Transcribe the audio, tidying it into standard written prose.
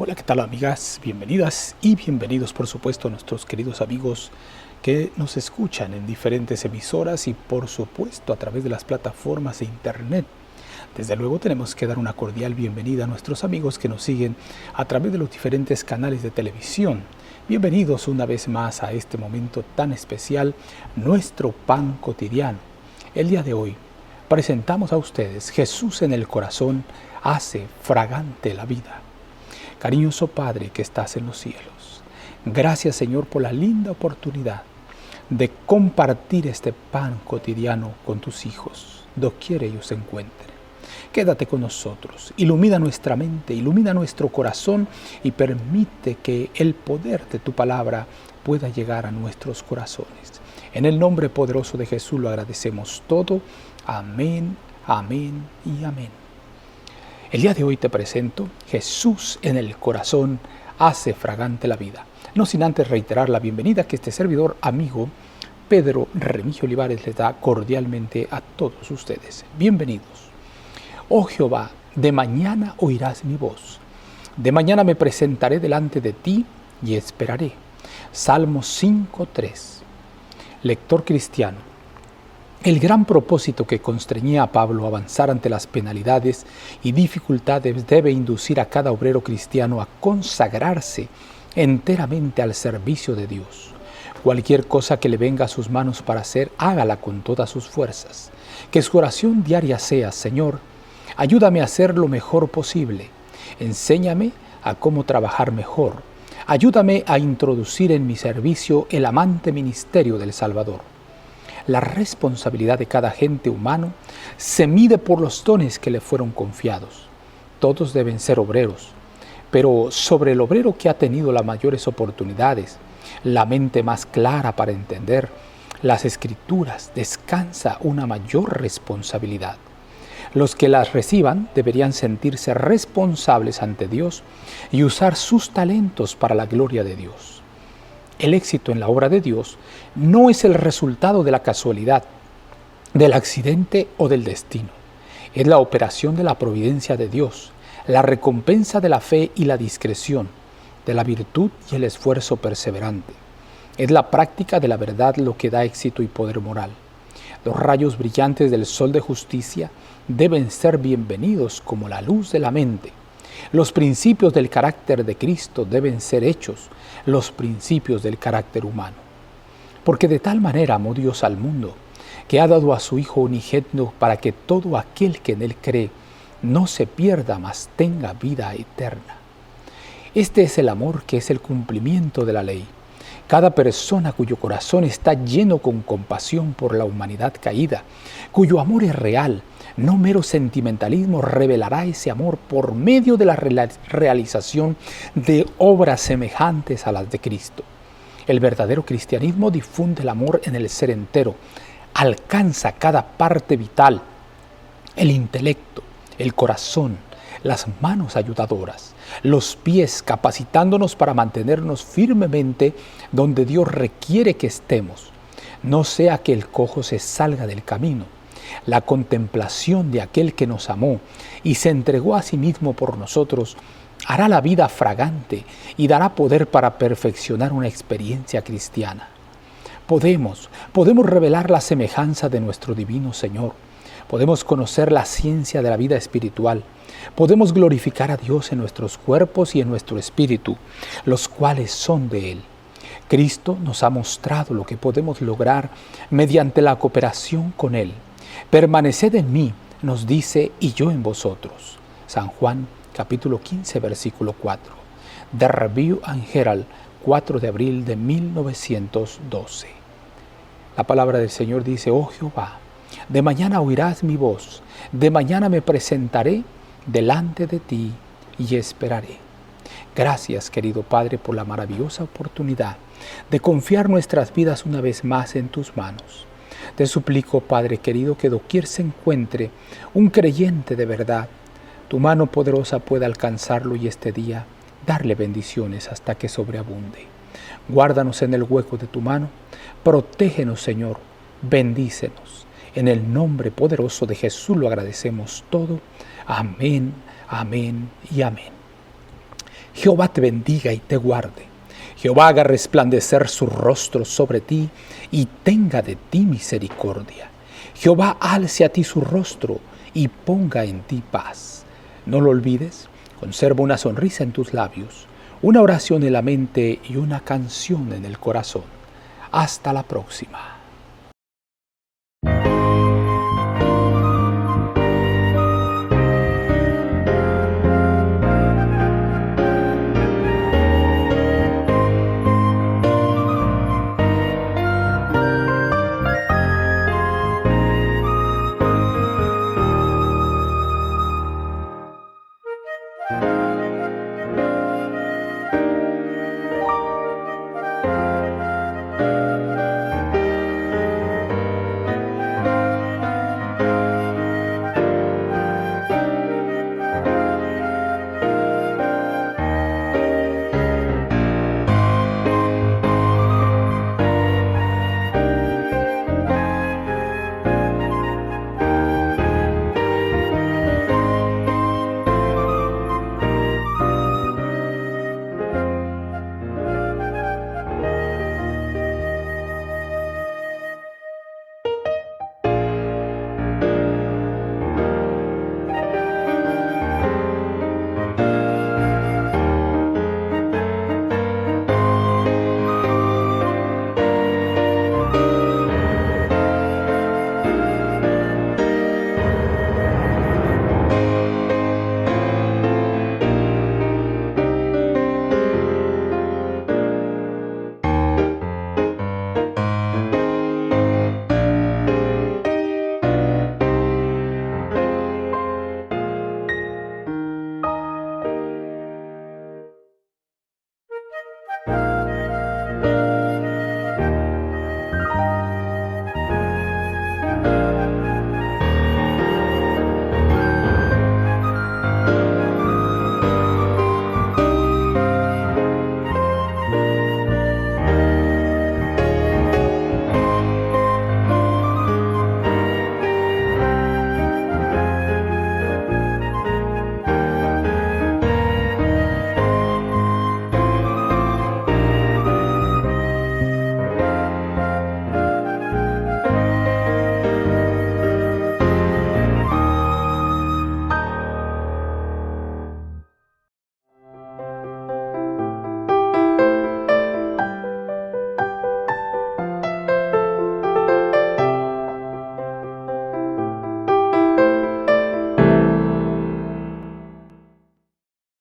Hola, ¿qué tal amigas? Bienvenidas y bienvenidos por supuesto a nuestros queridos amigos que nos escuchan en diferentes emisoras y por supuesto a través de las plataformas de internet. Desde luego tenemos que dar una cordial bienvenida a nuestros amigos que nos siguen a través de los diferentes canales de televisión. Bienvenidos una vez más a este momento tan especial, nuestro pan cotidiano. El día de hoy presentamos a ustedes Jesús en el corazón hace fragante la vida. Cariñoso Padre que estás en los cielos, gracias Señor por la linda oportunidad de compartir este pan cotidiano con tus hijos, doquier ellos se encuentren. Quédate con nosotros, ilumina nuestra mente, ilumina nuestro corazón y permite que el poder de tu palabra pueda llegar a nuestros corazones. En el nombre poderoso de Jesús lo agradecemos todo. Amén, amén y amén. El día de hoy te presento Jesús en el corazón hace fragante la vida. No sin antes reiterar la bienvenida que este servidor amigo Pedro Remigio Olivares les da cordialmente a todos ustedes. Bienvenidos. Oh Jehová, de mañana oirás mi voz. De mañana me presentaré delante de ti y esperaré. Salmo 5:3. Lector cristiano. El gran propósito que constreñía a Pablo a avanzar ante las penalidades y dificultades debe inducir a cada obrero cristiano a consagrarse enteramente al servicio de Dios. Cualquier cosa que le venga a sus manos para hacer, hágala con todas sus fuerzas. Que su oración diaria sea: Señor, ayúdame a hacer lo mejor posible. Enséñame a cómo trabajar mejor. Ayúdame a introducir en mi servicio el amante ministerio del Salvador. La responsabilidad de cada agente humano se mide por los dones que le fueron confiados. Todos deben ser obreros, pero sobre el obrero que ha tenido las mayores oportunidades, la mente más clara para entender las Escrituras, descansa una mayor responsabilidad. Los que las reciban deberían sentirse responsables ante Dios y usar sus talentos para la gloria de Dios. El éxito en la obra de Dios no es el resultado de la casualidad, del accidente o del destino. Es la operación de la providencia de Dios, la recompensa de la fe y la discreción, de la virtud y el esfuerzo perseverante. Es la práctica de la verdad lo que da éxito y poder moral. Los rayos brillantes del sol de justicia deben ser bienvenidos como la luz de la mente. Los principios del carácter de Cristo deben ser hechos los principios del carácter humano. Porque de tal manera amó Dios al mundo, que ha dado a su Hijo unigénito para que todo aquel que en Él cree no se pierda, mas tenga vida eterna. Este es el amor que es el cumplimiento de la ley. Cada persona cuyo corazón está lleno con compasión por la humanidad caída, cuyo amor es real, no mero sentimentalismo, revelará ese amor por medio de la realización de obras semejantes a las de Cristo. El verdadero cristianismo difunde el amor en el ser entero, alcanza cada parte vital, el intelecto, el corazón, las manos ayudadoras, los pies capacitándonos para mantenernos firmemente donde Dios requiere que estemos. No sea que el cojo se salga del camino. La contemplación de aquel que nos amó y se entregó a sí mismo por nosotros hará la vida fragante y dará poder para perfeccionar una experiencia cristiana. Podemos revelar la semejanza de nuestro divino Señor. Podemos conocer la ciencia de la vida espiritual. Podemos glorificar a Dios en nuestros cuerpos y en nuestro espíritu, los cuales son de Él. Cristo nos ha mostrado lo que podemos lograr mediante la cooperación con Él. Permaneced en mí, nos dice, y yo en vosotros. San Juan, capítulo 15, versículo 4. The Review and Herald, 4 de abril de 1912. La palabra del Señor dice: Oh Jehová, de mañana oirás mi voz, de mañana me presentaré delante de ti y esperaré. Gracias, querido Padre, por la maravillosa oportunidad de confiar nuestras vidas una vez más en tus manos. Te suplico, Padre querido, que doquier se encuentre un creyente de verdad, tu mano poderosa pueda alcanzarlo y este día darle bendiciones hasta que sobreabunde. Guárdanos en el hueco de tu mano, protégenos, Señor, bendícenos. En el nombre poderoso de Jesús lo agradecemos todo. Amén, amén y amén. Jehová te bendiga y te guarde. Jehová haga resplandecer su rostro sobre ti y tenga de ti misericordia. Jehová alce a ti su rostro y ponga en ti paz. No lo olvides, conserva una sonrisa en tus labios, una oración en la mente y una canción en el corazón. Hasta la próxima.